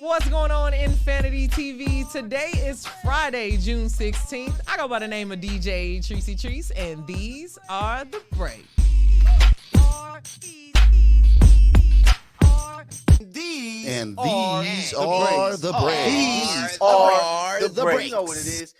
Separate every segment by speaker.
Speaker 1: What's going on, Infanity TV? Today is Friday, June 16th. I go by the name of DJ Tricey Trice, and these are the breaks.
Speaker 2: These are the breaks.
Speaker 3: These are the breaks.
Speaker 2: You know what it is.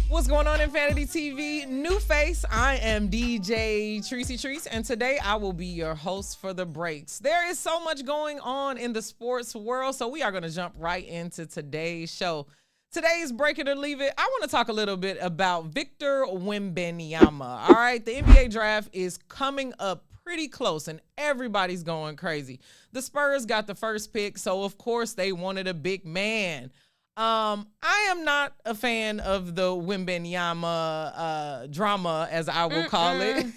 Speaker 1: What's going on, Infanity TV? New face. I am DJ Tricey Trice, and today I will be your host for the breaks. There is so much going on in the sports world, so we are going to jump right into today's show. Today's Break It or Leave It. I want to talk a little bit about Victor Wembanyama. All right, the NBA draft is coming up pretty close, and everybody's going crazy. The Spurs got the first pick, so of course they wanted a big man. I am not a fan of the Wembanyama drama, as I will call it.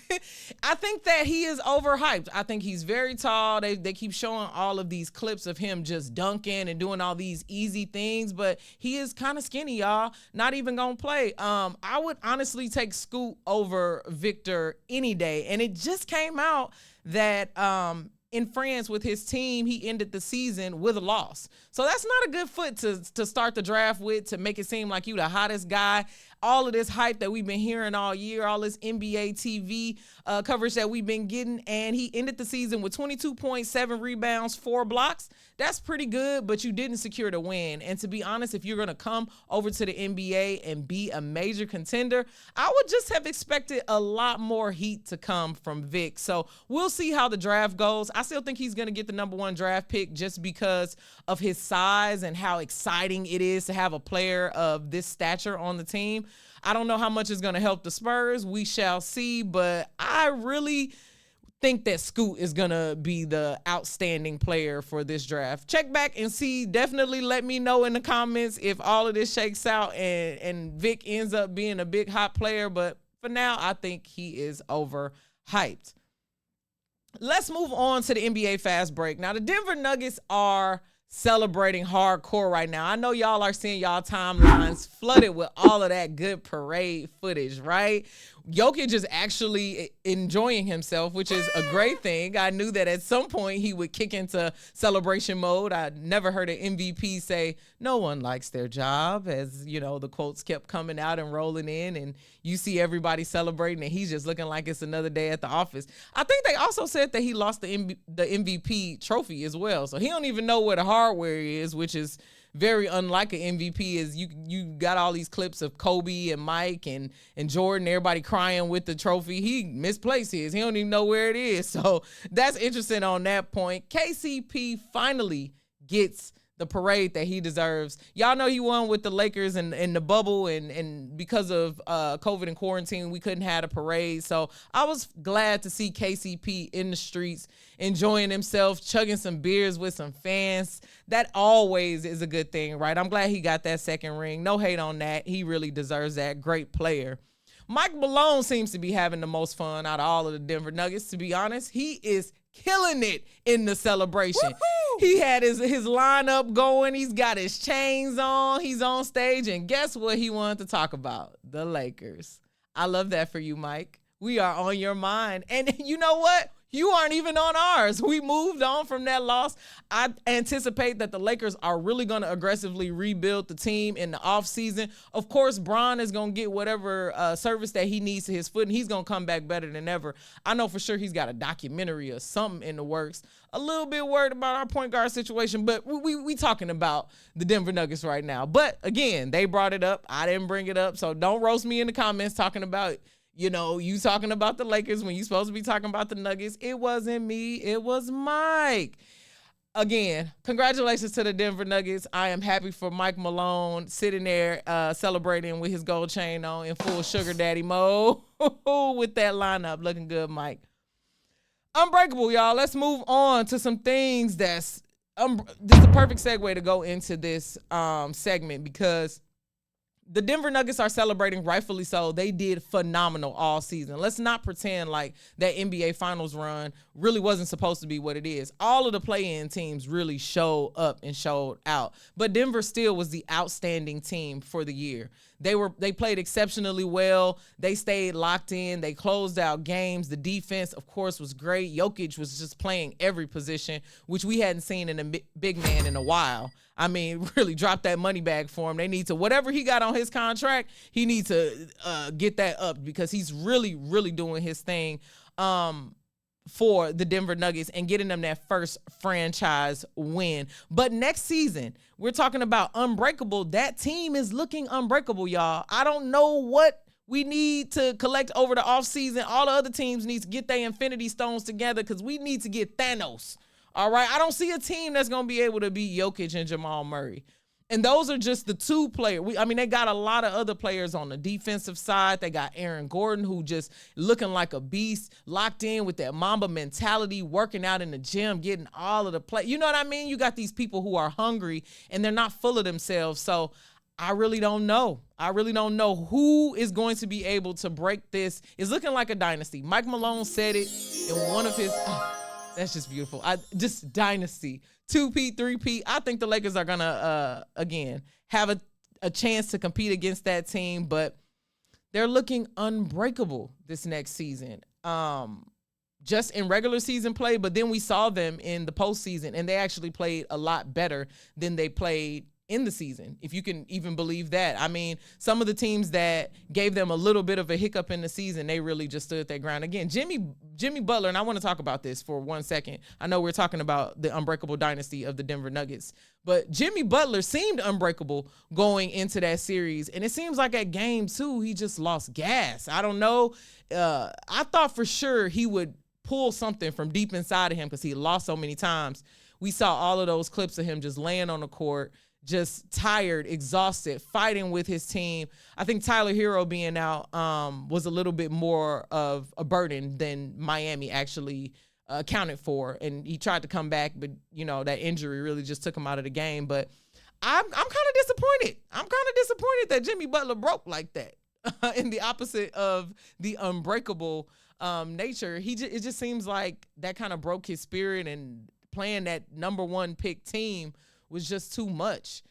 Speaker 1: I think that he is overhyped. I think he's very tall. They keep showing all of these clips of him just dunking and doing all these easy things, but he is kind of skinny, y'all. Not even gonna play. I would honestly take Scoot over Victor any day, and it just came out that in France with his team, he ended the season with a loss. So that's not a good foot to start the draft with, to make it seem like you the hottest guy. All of this hype that we've been hearing all year, all this NBA TV coverage that we've been getting, and he ended the season with 22.7 rebounds, 4 blocks. That's pretty good, but you didn't secure the win. And to be honest, if you're going to come over to the NBA and be a major contender, I would just have expected a lot more heat to come from Vic. So we'll see how the draft goes. I still think he's going to get the number 1 draft pick just because of his size and how exciting it is to have a player of this stature on the team. I don't know how much it's going to help the Spurs. We shall see, but I really think that Scoot is going to be the outstanding player for this draft. Check back and see. Definitely let me know in the comments if all of this shakes out and Vic ends up being a big hot player. But for now, I think he is overhyped. Let's move on to the NBA fast break. Now, the Denver Nuggets are celebrating hardcore right now. I know y'all are seeing y'all timelines flooded with all of that good parade footage, right? Jokic is actually enjoying himself, which is a great thing. I knew that at some point he would kick into celebration mode. I never heard an MVP say, no one likes their job, as, you know, the quotes kept coming out and rolling in, and you see everybody celebrating, and he's just looking like it's another day at the office. I think they also said that he lost the MVP trophy as well, so he don't even know where the hardware is, which is very unlike an MVP. Is you got all these clips of Kobe and Mike and Jordan, everybody crying with the trophy. He misplaced his. He don't even know where it is. So that's interesting on that point. KCP finally gets the parade that he deserves. Y'all know he won with the Lakers and the bubble, and because of COVID and quarantine, we couldn't have a parade. So I was glad to see KCP in the streets, enjoying himself, chugging some beers with some fans. That always is a good thing, right? I'm glad he got that second ring. No hate on that. He really deserves that. Great player. Mike Malone seems to be having the most fun out of all of the Denver Nuggets, to be honest. He is killing it in the celebration. Woo-hoo! He had his lineup going. He's got his chains on. He's on stage. And guess what he wanted to talk about? The Lakers. I love that for you, Mike. We are on your mind. And you know what? You aren't even on ours. We moved on from that loss. I anticipate that the Lakers are really going to aggressively rebuild the team in the offseason. Of course, Bron is going to get whatever service that he needs to his foot, and he's going to come back better than ever. I know for sure he's got a documentary or something in the works. A little bit worried about our point guard situation, but we talking about the Denver Nuggets right now. But, again, they brought it up. I didn't bring it up, so don't roast me in the comments talking about, you know, you talking about the Lakers when you're supposed to be talking about the Nuggets. It wasn't me. It was Mike. Again, congratulations to the Denver Nuggets. I am happy for Mike Malone sitting there celebrating with his gold chain on in full sugar daddy mode with that lineup. Looking good, Mike. Unbreakable, y'all. Let's move on to some things that's this is the perfect segue to go into this segment because the Denver Nuggets are celebrating, rightfully so. They did phenomenal all season. Let's not pretend like that NBA Finals run really wasn't supposed to be what it is. All of the play-in teams really showed up and showed out. But Denver still was the outstanding team for the year. They played exceptionally well. They stayed locked in. They closed out games. The defense, of course, was great. Jokic was just playing every position, which we hadn't seen in a big man in a while. I mean, really drop that money bag for him. They need to, whatever he got on his contract, he needs to get that up because he's really, really doing his thing for the Denver Nuggets and getting them that first franchise win. But next season, we're talking about unbreakable. That team is looking unbreakable, y'all. I don't know what we need to collect over the offseason. All the other teams need to get their Infinity Stones together because we need to get Thanos. All right, I don't see a team that's going to be able to beat Jokic and Jamal Murray. And those are just the two players. They got a lot of other players on the defensive side. They got Aaron Gordon, who just looking like a beast, locked in with that Mamba mentality, working out in the gym, getting all of the play. You know what I mean? You got these people who are hungry, and they're not full of themselves. So I really don't know. I really don't know who is going to be able to break this. It's looking like a dynasty. Mike Malone said it in one of his... That's just beautiful. Just dynasty. 2P, 3P. I think the Lakers are going to, again, have a chance to compete against that team, but they're looking unbreakable this next season. Just in regular season play, but then we saw them in the postseason, and they actually played a lot better than they played in the season, if you can even believe that. I mean, some of the teams that gave them a little bit of a hiccup in the season, they really just stood their ground. Again, Jimmy Butler, and I want to talk about this for 1 second. I know we're talking about the unbreakable dynasty of the Denver Nuggets, but Jimmy Butler seemed unbreakable going into that series, and it seems like at game 2, he just lost gas. I don't know. I thought for sure he would pull something from deep inside of him because he lost so many times. We saw all of those clips of him just laying on the court, just tired, exhausted, fighting with his team. I think Tyler Hero being out was a little bit more of a burden than Miami actually accounted for. And he tried to come back, but, that injury really just took him out of the game. But I'm kind of disappointed. I'm kind of disappointed that Jimmy Butler broke like that. In the opposite of the unbreakable nature, it just seems like that kind of broke his spirit, and playing that number 1 pick team was just too much.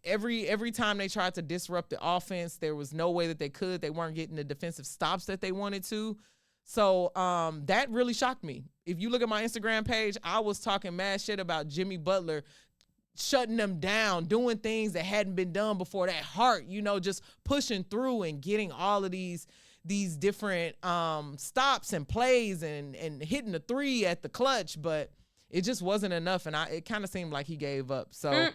Speaker 1: Every time they tried to disrupt the offense, there was no way that they could. They weren't getting the defensive stops that they wanted to. So that really shocked me. If you look at my Instagram page, I was talking mad shit about Jimmy Butler shutting them down, doing things that hadn't been done before. That heart, just pushing through and getting all of these different stops and plays and hitting the 3 at the clutch, but it just wasn't enough, and it kind of seemed like he gave up. So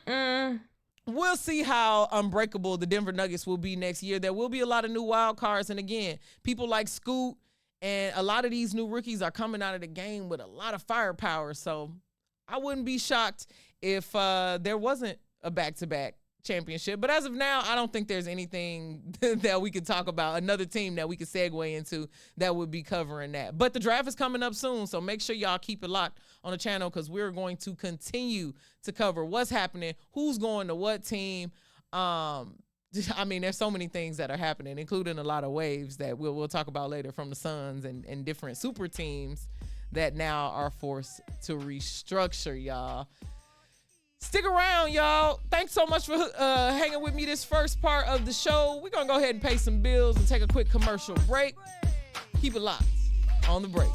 Speaker 1: we'll see how unbreakable the Denver Nuggets will be next year. There will be a lot of new wild cards, and again, people like Scoot and a lot of these new rookies are coming out of the game with a lot of firepower. So I wouldn't be shocked if there wasn't a back-to-back championship. But as of now, I don't think there's anything that we could talk about, another team that we could segue into that would be covering that. But the draft is coming up soon, so make sure y'all keep it locked on the channel because we're going to continue to cover what's happening, who's going to what team. There's so many things that are happening, including a lot of waves that we'll talk about later from the Suns and different super teams that now are forced to restructure, y'all. Stick around, y'all. Thanks so much for hanging with me this first part of the show. We're going to go ahead and pay some bills and take a quick commercial break. Keep it locked on the breaks.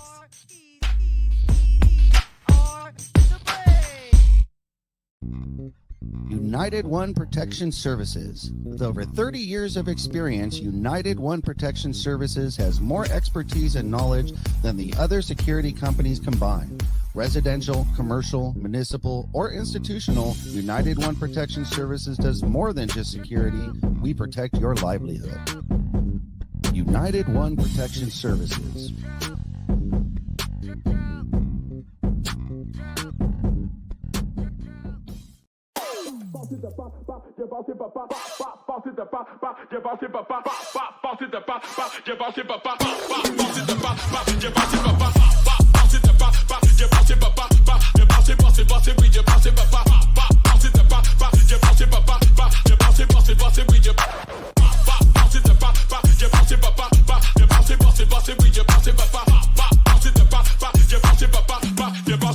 Speaker 2: United One Protection Services. With over 30 years of experience, United One Protection Services has more expertise and knowledge than the other security companies combined. Residential, commercial, municipal, or institutional, United One Protection Services does more than just security. We protect your livelihood. United One Protection Services.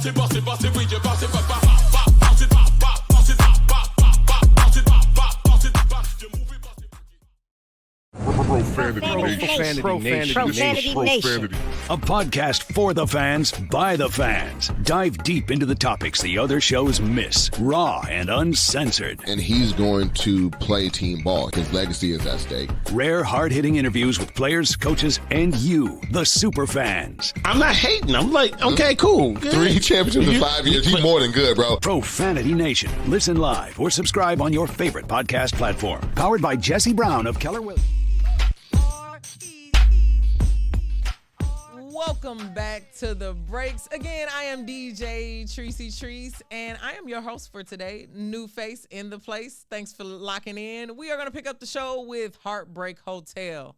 Speaker 4: Profanity Nation. A podcast for the fans, by the fans. Dive deep into the topics the other shows miss. Raw and uncensored.
Speaker 5: And he's going to play team ball. His legacy is at stake.
Speaker 4: Rare, hard-hitting interviews with players, coaches, and you, the super fans.
Speaker 6: I'm not hating. I'm like, okay, cool. Good.
Speaker 5: 3 championships in 5 years. He's more than good, bro.
Speaker 4: Profanity Nation. Listen live or subscribe on your favorite podcast platform. Powered by Jesse Brown of Keller Williams.
Speaker 1: Welcome back to the breaks. Again, I am DJ Tricey Trice, and I am your host for today. New face in the place. Thanks for locking in. We are going to pick up the show with Heartbreak Hotel.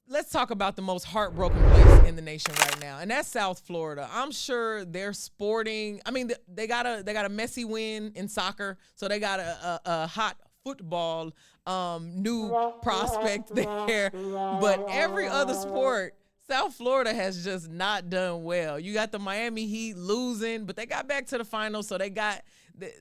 Speaker 1: Let's talk about the most heartbroken place in the nation right now, and that's South Florida. I'm sure they're sporting. I mean, they got a messy win in soccer, so they got a hot football new prospect there. But every other sport, South Florida has just not done well. You got the Miami Heat losing, but they got back to the finals, so they got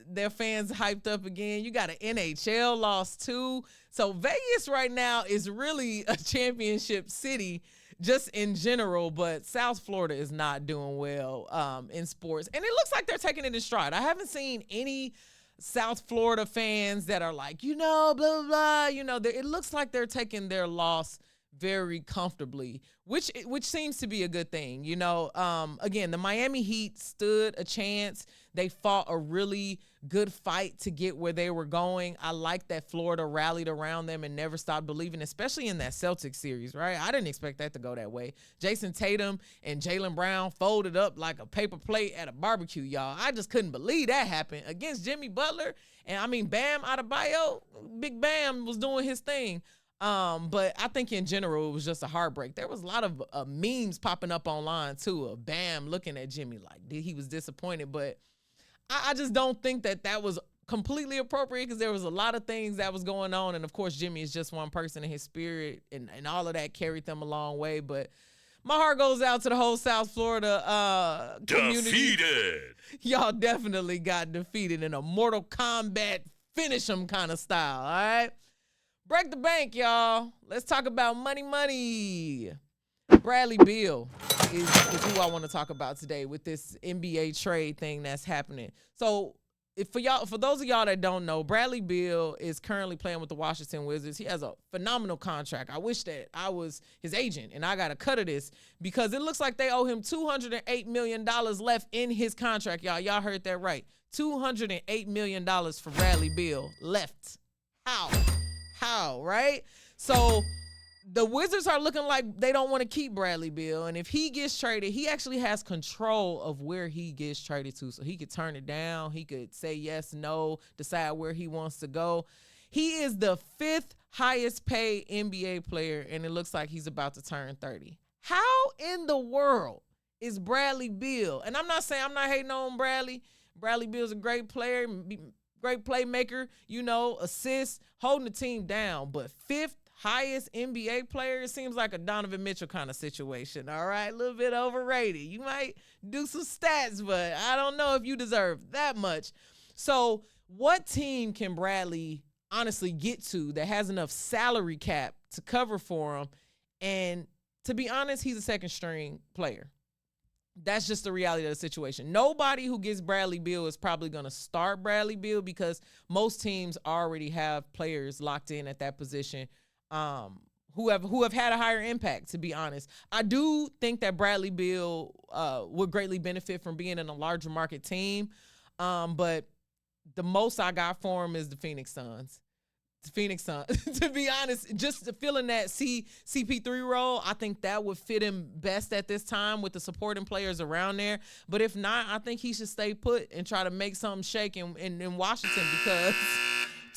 Speaker 1: their fans hyped up again. You got an NHL loss too. So Vegas right now is really a championship city just in general, but South Florida is not doing well in sports. And it looks like they're taking it in stride. I haven't seen any South Florida fans that are like, blah, blah, blah. It looks like they're taking their loss very comfortably, which seems to be a good thing. Again, the Miami Heat stood a chance. They fought a really good fight to get where they were going. I like that Florida rallied around them and never stopped believing, especially in that Celtics series, right? I didn't expect that to go that way. Jason Tatum and Jaylen Brown folded up like a paper plate at a barbecue, y'all. I just couldn't believe that happened against Jimmy Butler. And Bam Adebayo, Big Bam was doing his thing. But I think in general, it was just a heartbreak. There was a lot of memes popping up online, too, of Bam looking at Jimmy like he was disappointed. But I just don't think that was completely appropriate because there was a lot of things that was going on. And, of course, Jimmy is just one person, and his spirit and all of that carried them a long way. But my heart goes out to the whole South Florida community.
Speaker 3: Defeated.
Speaker 1: Y'all definitely got defeated in a Mortal Kombat finish 'em kind of style, all right? Break the bank, y'all. Let's talk about money. Bradley Beal is who I want to talk about today with this NBA trade thing that's happening. So for those of y'all that don't know, Bradley Beal is currently playing with the Washington Wizards. He has a phenomenal contract. I wish that I was his agent and I got a cut of this because it looks like they owe him $208 million left in his contract, y'all. Y'all heard that right. $208 million for Bradley Beal left. How, right? So the Wizards are looking like they don't want to keep Bradley Beal. And if he gets traded, he actually has control of where he gets traded to. So he could turn it down. He could say yes, no, decide where he wants to go. He is the 5th highest paid NBA player, and it looks like he's about to turn 30. How in the world is Bradley Beal? And I'm not hating on Bradley. Bradley Beal's a great player, great playmaker, assists, holding the team down. But 5th highest NBA player, it seems like a Donovan Mitchell kind of situation, all right? A little bit overrated. You might do some stats, but I don't know if you deserve that much. So what team can Bradley honestly get to that has enough salary cap to cover for him? And to be honest, he's a second-string player. That's just the reality of the situation. Nobody who gets Bradley Beal is probably going to start Bradley Beal because most teams already have players locked in at that position who have had a higher impact, to be honest. I do think that Bradley Beal would greatly benefit from being in a larger market team, but the most I got for him is the Phoenix Suns. To be honest, just filling that CP3 role, I think that would fit him best at this time with the supporting players around there. But if not, I think he should stay put and try to make something shake in Washington because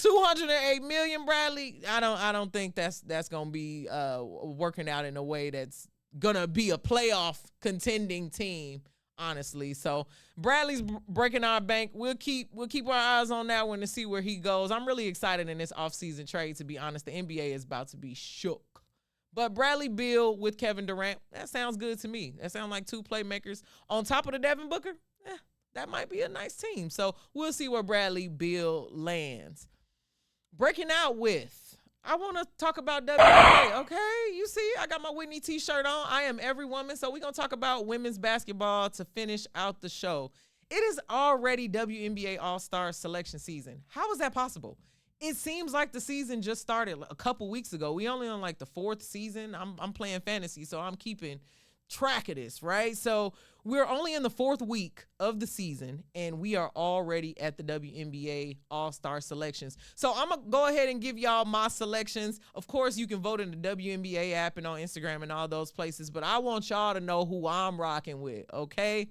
Speaker 1: $208 million, Bradley, I don't think that's gonna be working out in a way that's gonna be a playoff contending team. Honestly, so Bradley's breaking our bank. We'll keep our eyes on that one to see where he goes. I'm really excited in this offseason trade, to be honest. The NBA is about to be shook But Bradley Beal with Kevin Durant, that sounds good to me. That sounds like two playmakers. On top of the Devin Booker, that might be a nice team. So we'll see where Bradley Beal lands. Breaking out with, I want to talk about WNBA, okay? You see, I got my Whitney t-shirt on. I am every woman, so we're going to talk about women's basketball to finish out the show. It is already WNBA All-Star selection season. How is that possible? It seems like the season just started a couple weeks ago. We only on like the 4th season. I'm playing fantasy, so I'm keeping track of this, right? So we're only in the 4th week of the season, and we are already at the WNBA All-Star selections. So I'm going to go ahead and give y'all my selections. Of course, you can vote in the WNBA app and on Instagram and all those places, but I want y'all to know who I'm rocking with, okay?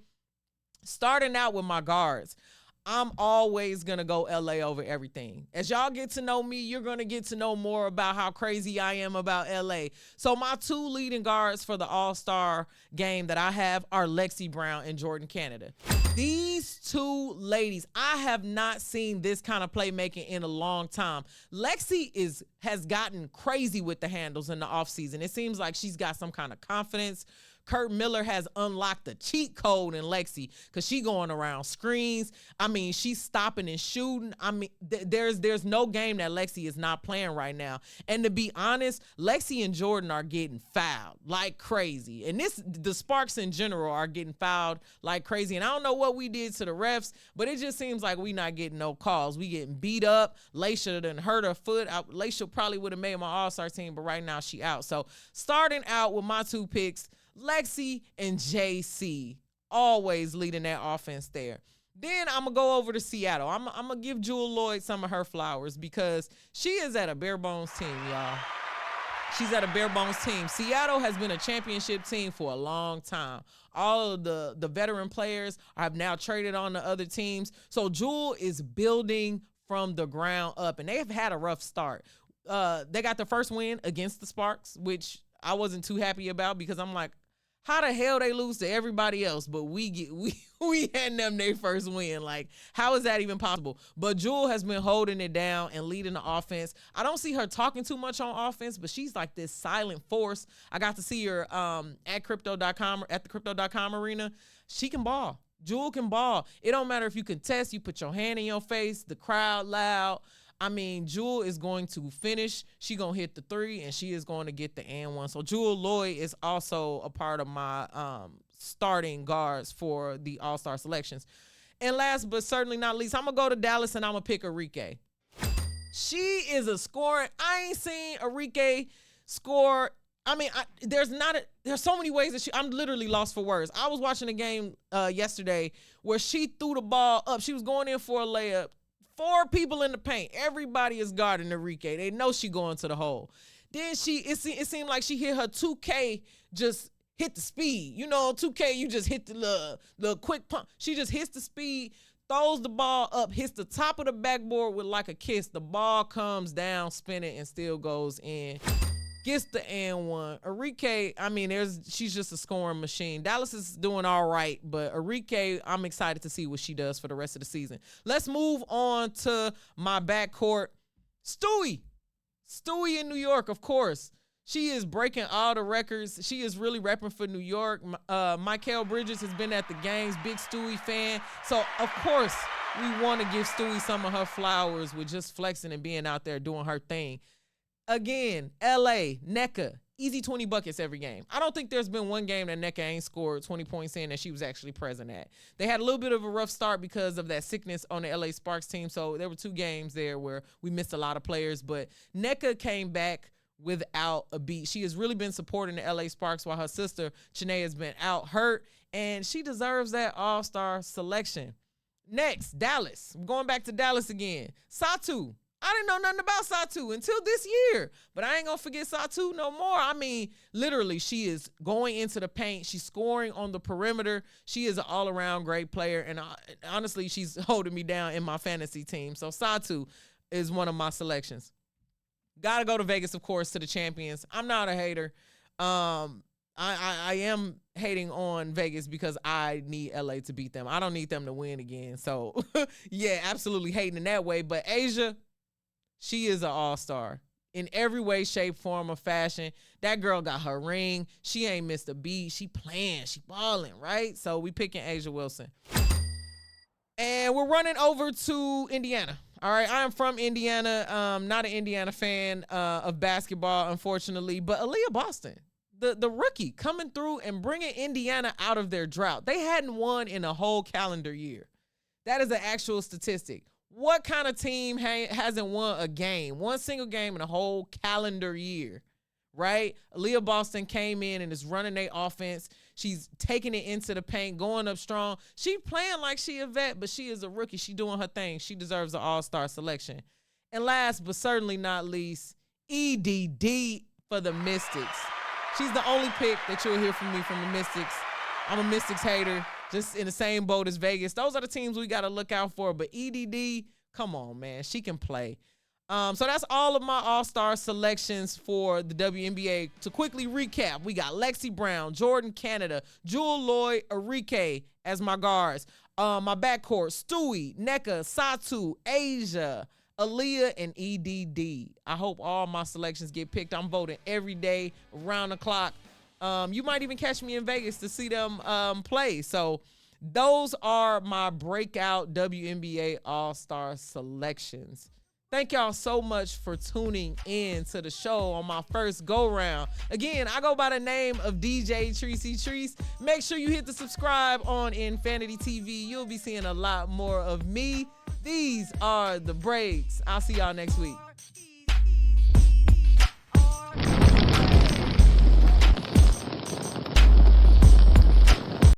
Speaker 1: Starting out with my guards. I'm always going to go LA over everything. As y'all get to know me, you're going to get to know more about how crazy I am about LA. So my 2 leading guards for the All-Star game that I have are Lexi Brown and Jordan Canada. These 2 ladies, I have not seen this kind of playmaking in a long time. Lexi has gotten crazy with the handles in the offseason. It seems like she's got some kind of confidence. Kurt Miller has unlocked the cheat code in Lexi because she going around screens. I mean, she's stopping and shooting. I mean, there's no game that Lexi is not playing right now. And to be honest, Lexi and Jordan are getting fouled like crazy. And the Sparks in general are getting fouled like crazy. And I don't know what we did to the refs, but it just seems like we not getting no calls. We getting beat up. Laisha done hurt her foot. Laisha probably would have made my All-Star team, but right now she out. So starting out with my 2 picks, Lexi and JC, always leading that offense there. Then I'm going to go over to Seattle. I'm going to give Jewel Lloyd some of her flowers because she is at a bare bones team, y'all. She's at a bare bones team. Seattle has been a championship team for a long time. All of the veteran players have now traded on to other teams. So Jewel is building from the ground up, and they have had a rough start. They got their first win against the Sparks, which I wasn't too happy about because I'm like, how the hell they lose to everybody else, but we had them their first win? Like, how is that even possible? But Jewel has been holding it down and leading the offense. I don't see her talking too much on offense, but she's like this silent force. I got to see her at the crypto.com arena. She can ball. Jewel can ball. It don't matter if you contest, you put your hand in your face, the crowd loud. I mean, Jewel is going to finish. She going to hit the 3, and she is going to get the and 1. So Jewel Lloyd is also a part of my starting guards for the All-Star selections. And last but certainly not least, I'm going to go to Dallas, and I'm going to pick Arike. She is a scorer. I ain't seen Arike score. I mean, there's so many ways that I'm literally lost for words. I was watching a game yesterday where she threw the ball up. She was going in for a layup. 4 people in the paint. Everybody is guarding Arike. They know she going to the hole. Then it seemed like she hit her 2K, just hit the speed. You know, 2K, you just hit the quick pump. She just hits the speed, throws the ball up, hits the top of the backboard with like a kiss. The ball comes down, spinning, and still goes in. Gets the and 1. Arike, I mean, she's just a scoring machine. Dallas is doing all right, but Arike, I'm excited to see what she does for the rest of the season. Let's move on to my backcourt. Stewie in New York, of course. She is breaking all the records. She is really repping for New York. Mikal Bridges has been at the games, big Stewie fan. So, of course, we want to give Stewie some of her flowers with just flexing and being out there doing her thing. Again, LA, NECA, easy 20 buckets every game. I don't think there's been one game that NECA ain't scored 20 points in that she was actually present at. They had a little bit of a rough start because of that sickness on the LA Sparks team, so there were 2 games there where we missed a lot of players, but NECA came back without a beat. She has really been supporting the LA Sparks while her sister, Chanae, has been out hurt, and she deserves that All-Star selection. Next, Dallas. I'm going back to Dallas again. Satu. I didn't know nothing about Satu until this year, but I ain't going to forget Satu no more. I mean, literally, she is going into the paint. She's scoring on the perimeter. She is an all-around great player, and honestly, she's holding me down in my fantasy team. So Satu is one of my selections. Got to go to Vegas, of course, to the champions. I'm not a hater. I am hating on Vegas because I need LA to beat them. I don't need them to win again. So, yeah, absolutely hating in that way. But Asia, she is an all-star. in every way, shape, form, or fashion. That girl got her ring. She ain't missed a beat. She playing. She balling, right? So we picking A'ja Wilson. And we're running over to Indiana. All right, I am from Indiana. Not an Indiana fan of basketball, unfortunately, but Aaliyah Boston, the rookie, coming through and bringing Indiana out of their drought. They hadn't won in a whole calendar year. That is an actual statistic. What kind of team hasn't won a game, one single game in a whole calendar year, right? Aaliyah Boston came in and is running their offense. She's taking it into the paint, going up strong. She playing like she a vet, but she is a rookie. She doing her thing. She deserves an all-star selection. And last but certainly not least, EDD for the Mystics. She's the only pick that you'll hear from me from the Mystics. I'm a Mystics hater, just in the same boat as Vegas. Those are the teams we got to look out for. But EDD, come on, man. She can play. So that's all of my all-star selections for the WNBA. To quickly recap, we got Lexi Brown, Jordan Canada, Jewel Lloyd, Arike as my guards. My backcourt, Stewie, Nneka, Satu, A'ja, Aaliyah, and EDD. I hope all my selections get picked. I'm voting every day around the clock. You might even catch me in Vegas to see them play. So those are my breakout WNBA All-Star selections. Thank y'all so much for tuning in to the show on my first go-round. Again, I go by the name of DJ Tricey Trice. Make sure you hit the subscribe on Infanity TV. You'll be seeing a lot more of me. These are the breaks. I'll see y'all next week.